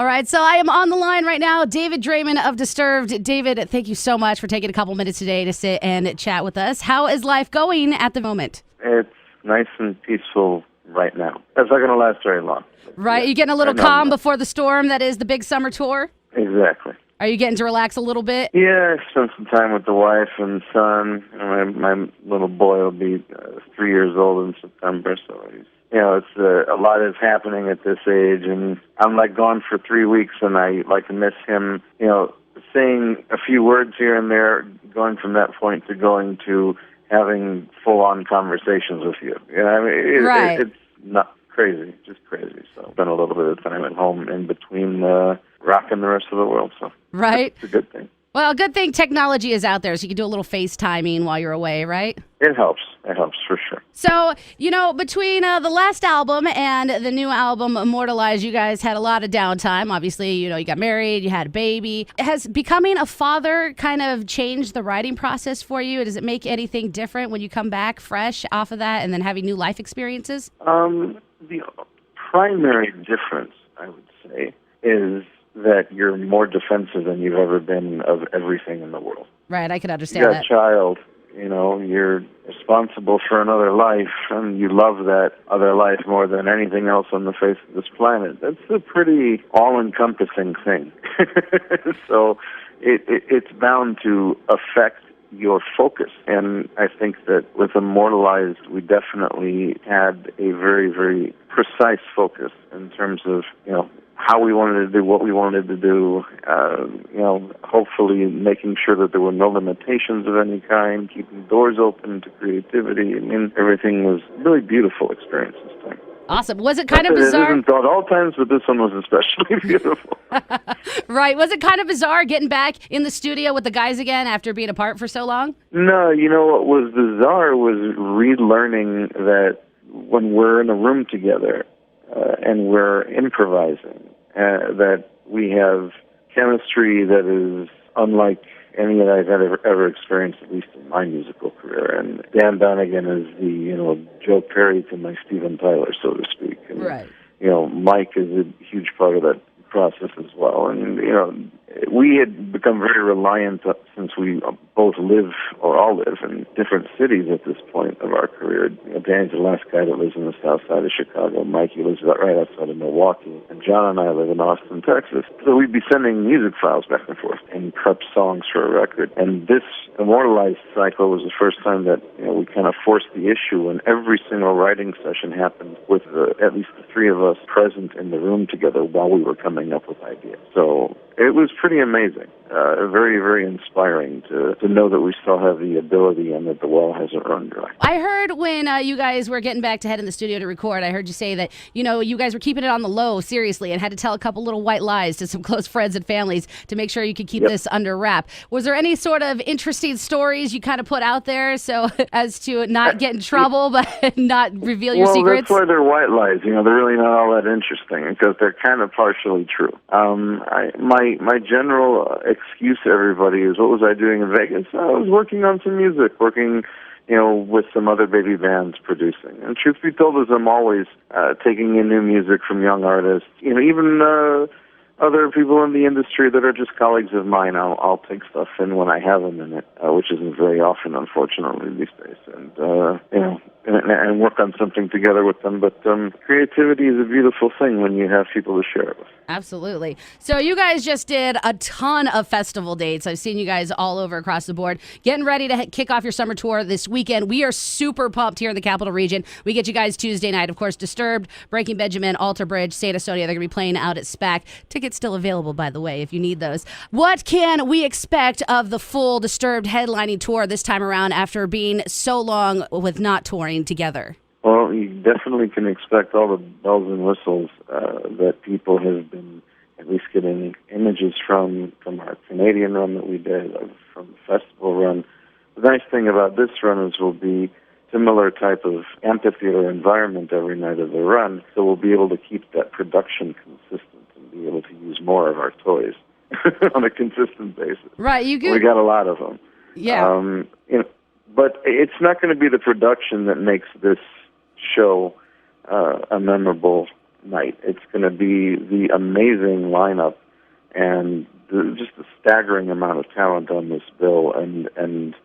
All right, so I am on the line right now. David Draiman of Disturbed. David, thank you so much for taking a couple minutes today to sit and chat with us. How is life going at the moment? It's nice and peaceful right now. That's not going to last very long. Right, you getting a little calm before the storm that is the big summer tour? Exactly. Are you getting to relax a little bit? Yeah, I spent some time with the wife and son. My little boy will be 3 years old in September, so he's, it's a lot is happening at this age, and I'm like gone for 3 weeks, and I like to miss him. Saying a few words here and there, going from that point to going to having full-on conversations with you. Right. It's not crazy, just crazy. So spend a little bit of time at home in between rocking the rest of the world. So right, it's a good thing. Well, a good thing technology is out there, so you can do a little FaceTiming while you're away, right? It helps. It helps for sure. So, between the last album and the new album, Immortalized, you guys had a lot of downtime. Obviously, you got married, you had a baby. Has becoming a father kind of changed the writing process for you? Does it make anything different when you come back fresh off of that and then having new life experiences? The primary difference, I would say, is that you're more defensive than you've ever been of everything in the world. Right, I can understand that. that. You got a child, you're responsible for another life, and you love that other life more than anything else on the face of this planet. That's a pretty all-encompassing thing. So it's bound to affect your focus. And I think that with Immortalized, we definitely had a very, very precise focus in terms of, how we wanted to do what we wanted to do, hopefully making sure that there were no limitations of any kind, keeping doors open to creativity. Everything was a really beautiful experience this time. Awesome. Was it kind of bizarre? It isn't at all times, but this one was especially beautiful. Right. Was it kind of bizarre getting back in the studio with the guys again after being apart for so long? No, what was bizarre was relearning that when we're in a room together and we're improvising, that we have chemistry that is unlike any that I've ever experienced, at least in my musical career. And Dan Donegan is the, Joe Perry to my Steven Tyler, so to speak. And, right. Mike is a huge part of that process as well. And, we had become very reliant since we both live, or all live, in different cities at this point of our career. Dan's the last guy that lives in the south side of Chicago. Mikey lives right outside of Milwaukee. And John and I live in Austin, Texas. So we'd be sending music files back and forth and prep songs for a record. And this Immortalized cycle was the first time that we kind of forced the issue, and every single writing session happened with at least the three of us present in the room together while we were coming up with ideas. So it was pretty amazing, very, very inspiring to know that we still have the ability and that the well hasn't run dry. I heard when you guys were getting back to head in the studio to record, I heard you say that, you guys were keeping it on the low, seriously, and had to tell a couple little white lies to some close friends and families to make sure you could keep this under wrap. Was there any sort of interesting stories you kind of put out there so as to not get in trouble but not reveal your secrets? Well, that's why they're white lies. They're really not all that interesting because they're kind of partially true. My general excuse to everybody is, what was I doing in Vegas? I was working on some music, working with some other baby bands producing. And truth be told is I'm always taking in new music from young artists, even other people in the industry that are just colleagues of mine. I'll take stuff in when I have them in it, which isn't very often, unfortunately, these days. And work on something together with them. But creativity is a beautiful thing when you have people to share it with. Absolutely. So you guys just did a ton of festival dates. I've seen you guys all over across the board. Getting ready to kick off your summer tour this weekend. We are super pumped here in the Capital Region. We get you guys Tuesday night. Of course, Disturbed, Breaking Benjamin, Alter Bridge, Santa Sonia. They're going to be playing out at SPAC. Tickets still available, by the way, if you need those. What can we expect of the full Disturbed headlining tour this time around after being so long with not touring together? Well, you definitely can expect all the bells and whistles that people have been at least getting images from our Canadian run that we did, from the festival run. The nice thing about this run is we'll be similar type of amphitheater environment every night of the run, so we'll be able to keep that production consistent and be able to use more of our toys on a consistent basis. Right, we got a lot of them. Yeah. But it's not going to be the production that makes this show a memorable night. It's going to be the amazing lineup and just a staggering amount of talent on this bill, and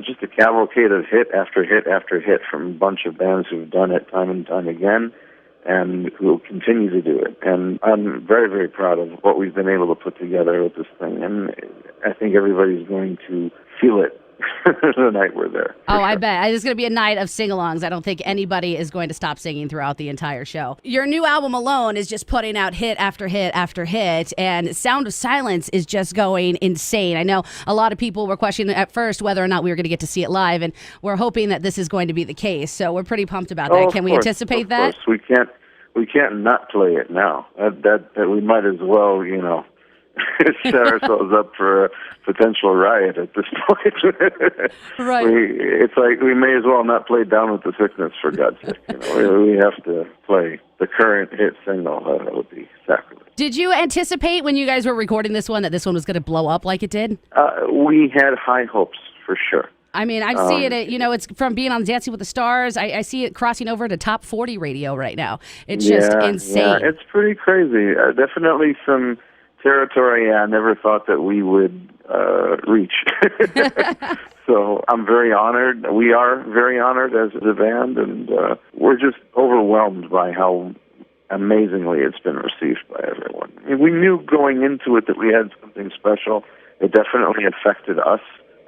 just a cavalcade of hit after hit after hit from a bunch of bands who've done it time and time again and who will continue to do it. And I'm very, very proud of what we've been able to put together with this thing, and I think everybody's going to feel it the night we're there. Oh, sure. I bet. It's going to be a night of sing-alongs. I don't think anybody is going to stop singing throughout the entire show. Your new album alone is just putting out hit after hit after hit, and Sound of Silence is just going insane. I know a lot of people were questioning at first whether or not we were going to get to see it live, and we're hoping that this is going to be the case. So we're pretty pumped about that. Can we anticipate that? Of course. We can't not play it now. That we might as well, set ourselves up for a potential riot at this point. Right. It's like we may as well not play Down with the Sickness, for God's sake. We have to play the current hit single. That would be sacrilege. Did you anticipate when you guys were recording this one that this one was going to blow up like it did? We had high hopes, for sure. I mean, I've seen it, it's from being on Dancing with the Stars. I see it crossing over to top 40 radio right now. It's just insane. Yeah, it's pretty crazy. Definitely some territory I never thought that we would reach. So I'm very honored. We are very honored as a band, and we're just overwhelmed by how amazingly it's been received by everyone. I mean, we knew going into it that we had something special. It definitely affected us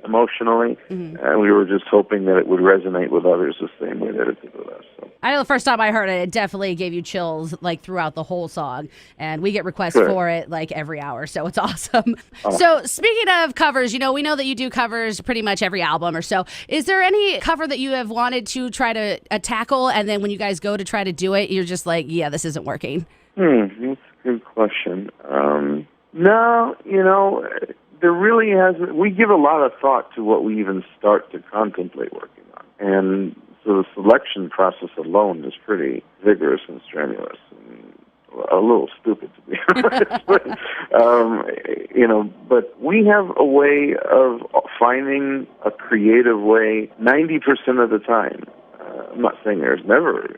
emotionally, and we were just hoping that it would resonate with others the same way that it did with us. So. I know the first time I heard it, it definitely gave you chills like throughout the whole song, and we get requests for it like every hour, so it's awesome. So speaking of covers, we know that you do covers pretty much every album or so. Is there any cover that you have wanted to try to tackle, and then when you guys go to try to do it, you're just like, yeah, this isn't working? That's a good question. No, there really hasn't. We give a lot of thought to what we even start to contemplate working on. And so the selection process alone is pretty vigorous and strenuous and a little stupid, to be honest. But we have a way of finding a creative way 90% of the time. I'm not saying there's never,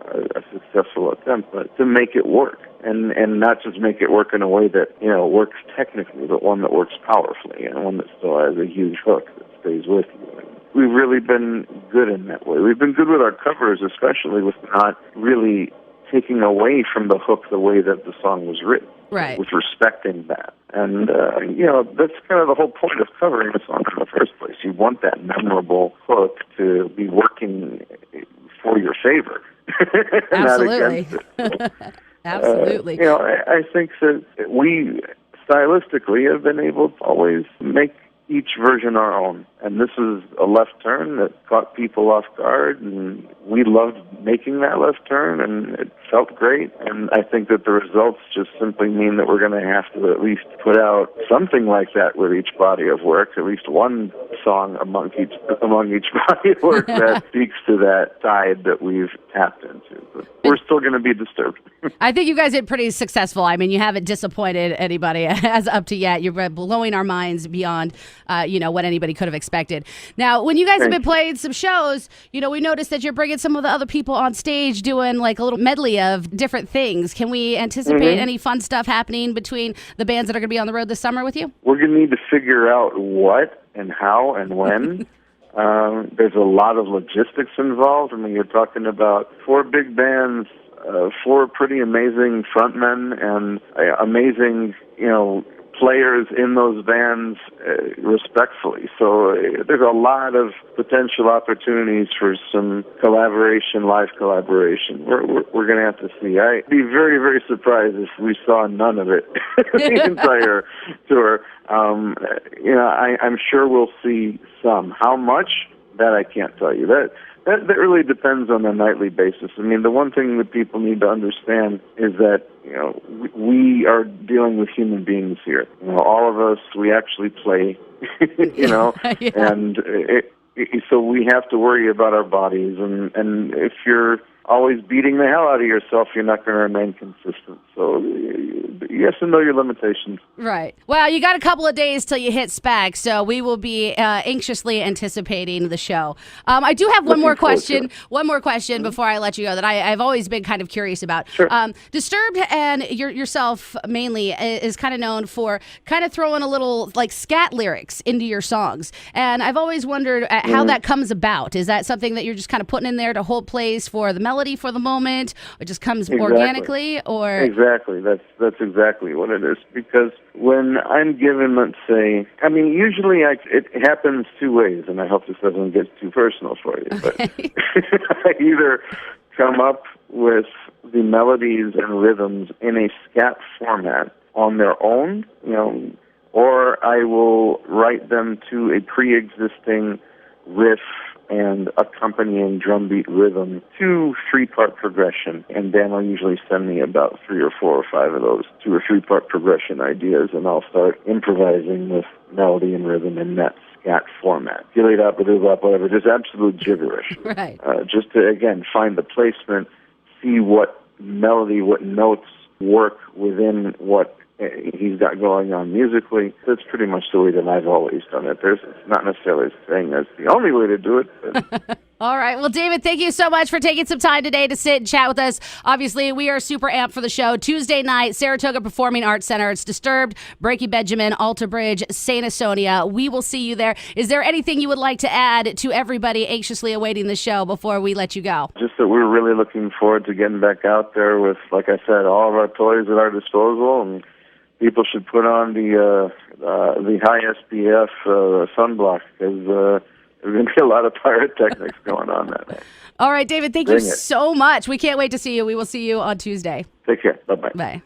a successful attempt, but to make it work. And not just make it work in a way that, works technically, but one that works powerfully and one that still has a huge hook that stays with you. And we've really been good in that way. We've been good with our covers, especially with not really taking away from the hook the way that the song was written. Right. With respecting that. And, that's kind of the whole point of covering a song in the first place. You want that memorable hook to be working for your favor. Absolutely. Not against it. Absolutely. I think that we stylistically have been able to always make each version our own. And this is a left turn that caught people off guard, and we loved making that left turn, and it felt great. And I think that the results just simply mean that we're going to have to at least put out something like that with each body of work, at least one song among each body of work that speaks to that side that we've tapped into. But we're still going to be disturbed. I think you guys did pretty successful. I mean, you haven't disappointed anybody as up to yet. You're blowing our minds beyond, what anybody could have expected. Now, when you guys have been playing some shows, we noticed that you're bringing some of the other people on stage doing like a little medley of different things. Can we anticipate any fun stuff happening between the bands that are going to be on the road this summer with you? We're going to need to figure out what and how and when. There's a lot of logistics involved. I mean, you're talking about 4 big bands, 4 pretty amazing frontmen, and amazing, players in those bands respectfully. So there's a lot of potential opportunities for some collaboration, live collaboration. We're going to have to see. I'd be very, very surprised if we saw none of it the entire tour. I'm sure we'll see some. How much? That I can't tell you. That really depends on a nightly basis. I mean, the one thing that people need to understand is that, we are dealing with human beings here. All of us, we actually play, and so we have to worry about our bodies. And if you're always beating the hell out of yourself, you're not going to remain consistent. So you have to know your limitations. Right. Well, you got a couple of days till you hit SPAC, so we will be anxiously anticipating the show. I do have one more question before I let you go that I've always been kind of curious about. Sure. Disturbed and yourself mainly is kind of known for kind of throwing a little like scat lyrics into your songs. And I've always wondered how that comes about. Is that something that you're just kind of putting in there to hold place for the melody for the moment? Or it just comes organically? Or Exactly. That's exactly what it is. Because when I'm given, let's say, I mean, usually it happens two ways, and I hope this doesn't get too personal for you. But I either come up with the melodies and rhythms in a scat format on their own, or I will write them to a pre-existing riff and accompanying drum beat rhythm to 3-part progression, and Dan will usually send me about 3 or 4 or 5 of those 2 or 3-part progression ideas, and I'll start improvising with melody and rhythm in that scat format. Gilly up, whatever, just absolute gibberish. Right. Just to, again, find the placement, see what melody, what notes work within what he's got going on musically. That's pretty much the way that I've always done it. It's not necessarily saying that's the only way to do it. But All right. Well, David, thank you so much for taking some time today to sit and chat with us. Obviously, we are super amped for the show. Tuesday night, Saratoga Performing Arts Center. It's Disturbed, Breaky Benjamin, Alta Bridge, St. Asonia. We will see you there. Is there anything you would like to add to everybody anxiously awaiting the show before we let you go? Just that we're really looking forward to getting back out there with, like I said, all of our toys at our disposal, and people should put on the high SPF sunblock, because there's going to be a lot of pyrotechnics going on that night. All right, David, thank you so much. We can't wait to see you. We will see you on Tuesday. Take care. Bye-bye. Bye.